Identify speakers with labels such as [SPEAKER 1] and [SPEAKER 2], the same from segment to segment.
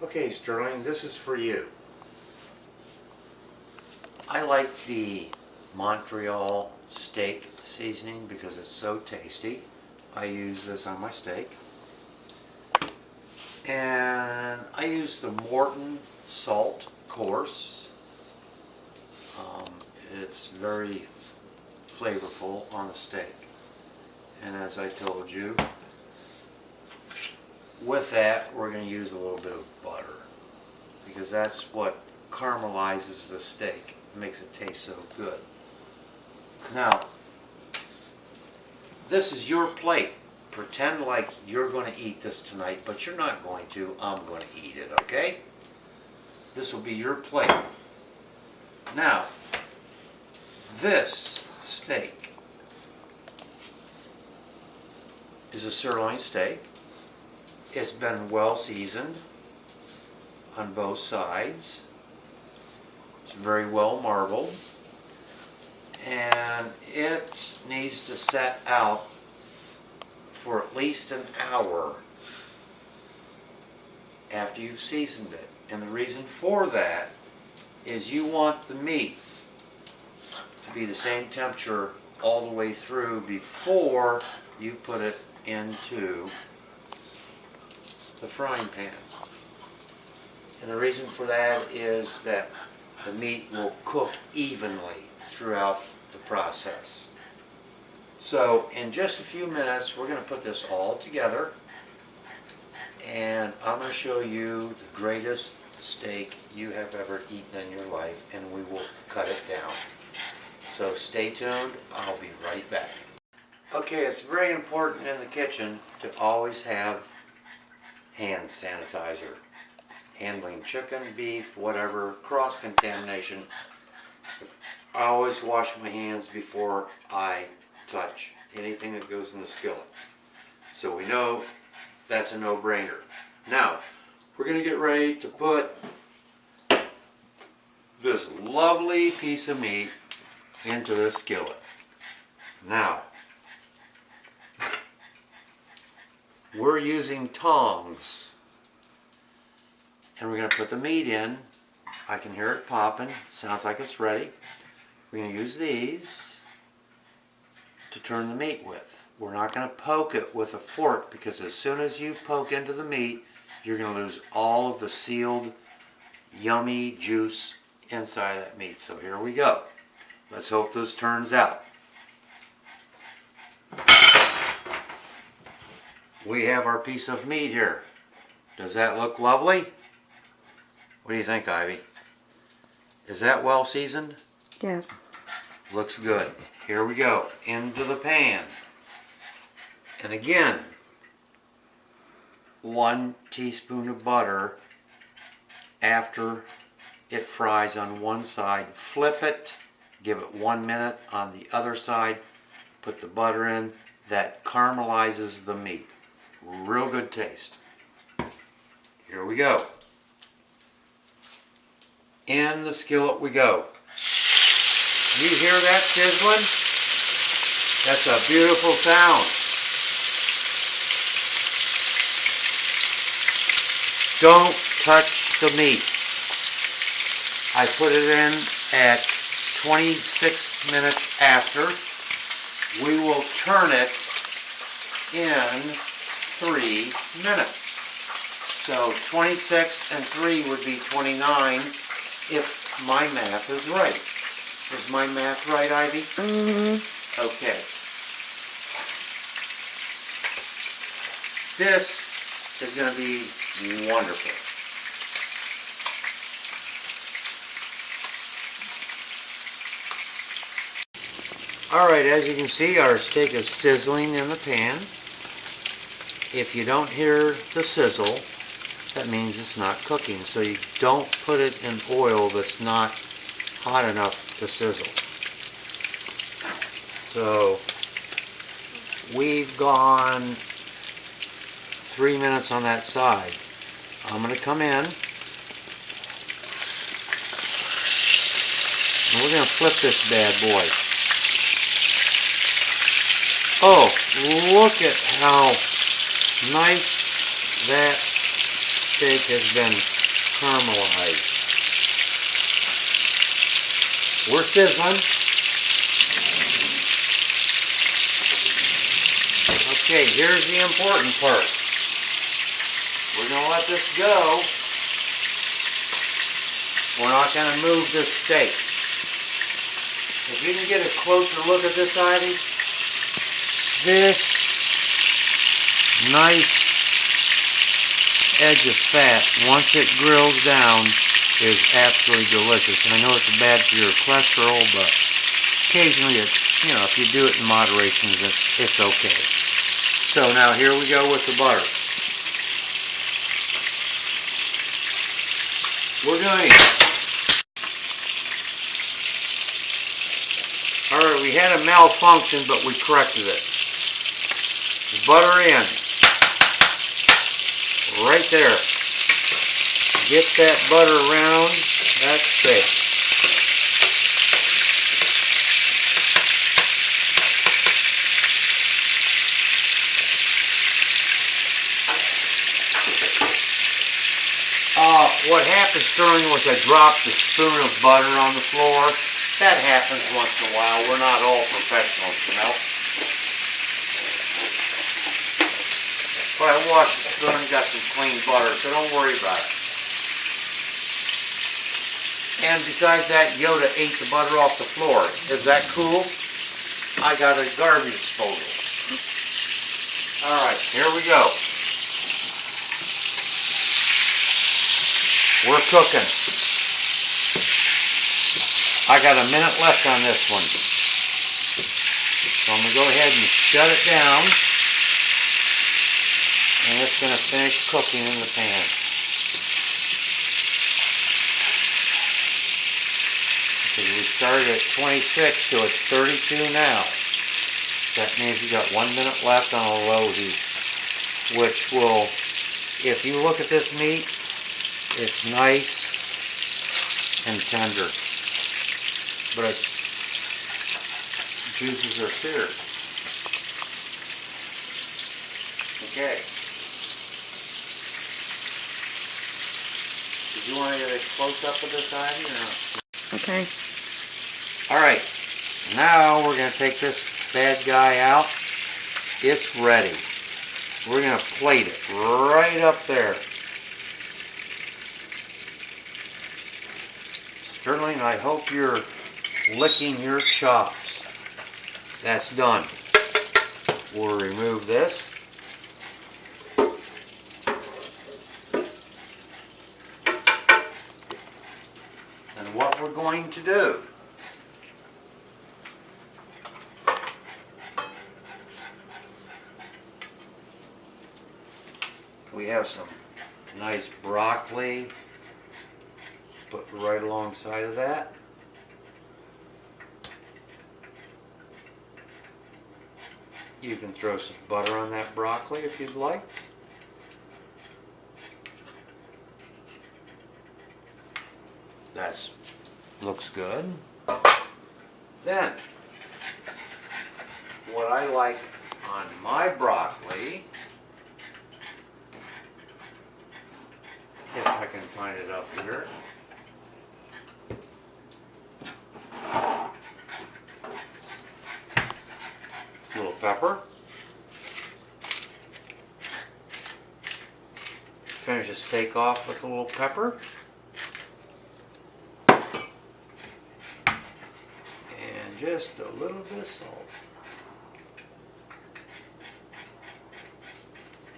[SPEAKER 1] Okay, Sterling, this is for you. I like the Montreal steak seasoning because it's so tasty. I use this on my steak. And I use the Morton salt coarse. It's very flavorful on the steak. And as I told you, with that we're going to use a little bit of butter because that's what caramelizes the steak. It makes it taste so good. Now, this is your plate. Pretend like you're going to eat this tonight, but you're not going to. I'm going to eat it, okay? This will be your plate. Now, this steak is a sirloin steak. It's been well seasoned on both sides. It's very well marbled. And it needs to set out for at least an hour after you've seasoned it. And the reason for that is you want the meat to be the same temperature all the way through before you put it into the frying pan. And the reason for that is that the meat will cook evenly throughout the process. So in just a few minutes we're going to put this all together and I'm going to show you the greatest steak you have ever eaten in your life, and we will cut it down. So stay tuned, I'll be right back. Okay, it's very important in the kitchen to always have hand sanitizer. Handling chicken, beef, whatever, cross-contamination. I always wash my hands before I touch anything that goes in the skillet. So we know that's a no-brainer. Now, we're going to get ready to put this lovely piece of meat into this skillet. Now, we're using tongs. And we're going to put the meat in. I can hear it popping. Sounds like it's ready. We're going to use these to turn the meat with. We're not going to poke it with a fork because as soon as you poke into the meat, you're going to lose all of the sealed, yummy juice inside of that meat. So here we go. Let's hope this turns out. We have our piece of meat here. Does that look lovely? What do you think, Ivy? Is that well seasoned?
[SPEAKER 2] Yes.
[SPEAKER 1] Looks good. Here we go. Into the pan. And again, 1 teaspoon of butter after it fries on one side. Flip it. Give it 1 minute on the other side. Put the butter in. That caramelizes the meat. Real good taste. Here we go. In the skillet we go. You hear that sizzling? That's a beautiful sound. Don't touch the meat. I put it in at 26 minutes after. We will turn it in 3 minutes. So 26 and 3 would be 29 if my math is right. Is my math right, Ivy?
[SPEAKER 2] Mm-hmm.
[SPEAKER 1] Okay. This is going to be wonderful. Alright, as you can see, our steak is sizzling in the pan. If you don't hear the sizzle, that means it's not cooking. So you don't put it in oil that's not hot enough to sizzle. So we've gone 3 minutes on that side. I'm going to come in and we're going to flip this bad boy. Oh, look at how nice that steak has been caramelized. We're sizzling. Okay, here's the important part. We're going to let this go. We're not going to move this steak. If you can get a closer look at this, Ivy, this nice edge of fat, once it grills down, is absolutely delicious. And I know it's bad for your cholesterol, but occasionally it's, if you do it in moderation, it's okay. So now here we go with the butter. We're going. Alright, we had a malfunction, but we corrected it. Butter in. Right there. Get that butter around that steak. What happened, Sterling, was I dropped a spoon of butter on the floor. That happens once in a while. We're not all professionals, But I washed the spoon and got some clean butter, so don't worry about it. And besides that, Yoda ate the butter off the floor. Is that cool? I got a garbage disposal. Alright, here we go. We're cooking. I got a minute left on this one. So I'm going to go ahead and shut it down. And it's going to finish cooking in the pan. Because we started at 26, so it's 32 now. That means you got 1 minute left on a low heat. Which will, if you look at this meat, it's nice and tender. But its juices are seared. Okay. Did you want to get a close-up of this, Ivy, or not?
[SPEAKER 2] Okay.
[SPEAKER 1] Alright, now we're going to take this bad guy out. It's ready. We're going to plate it right up there. Sterling, I hope you're licking your chops. That's done. We'll remove this. And what we're going to do, we have some nice broccoli, put right alongside of that. You can throw some butter on that broccoli if you'd like. That looks good. Then, what I like on my broccoli, if I can find it up here. A little pepper. Finish the steak off with a little pepper. And just a little bit of salt.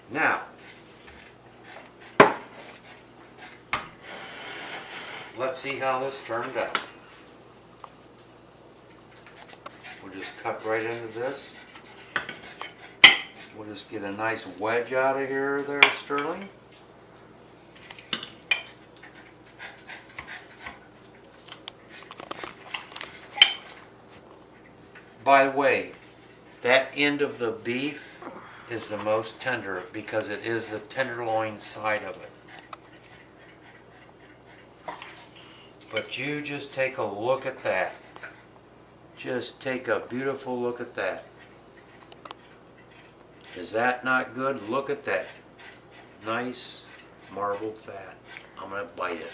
[SPEAKER 1] Now, let's see how this turned out. We'll just cut right into this. We'll just get a nice wedge out of here there, Sterling. By the way, that end of the beef is the most tender because it is the tenderloin side of it. But you just take a look at that. Just take a beautiful look at that. Is that not good? Look at that nice marbled fat. I'm gonna bite it.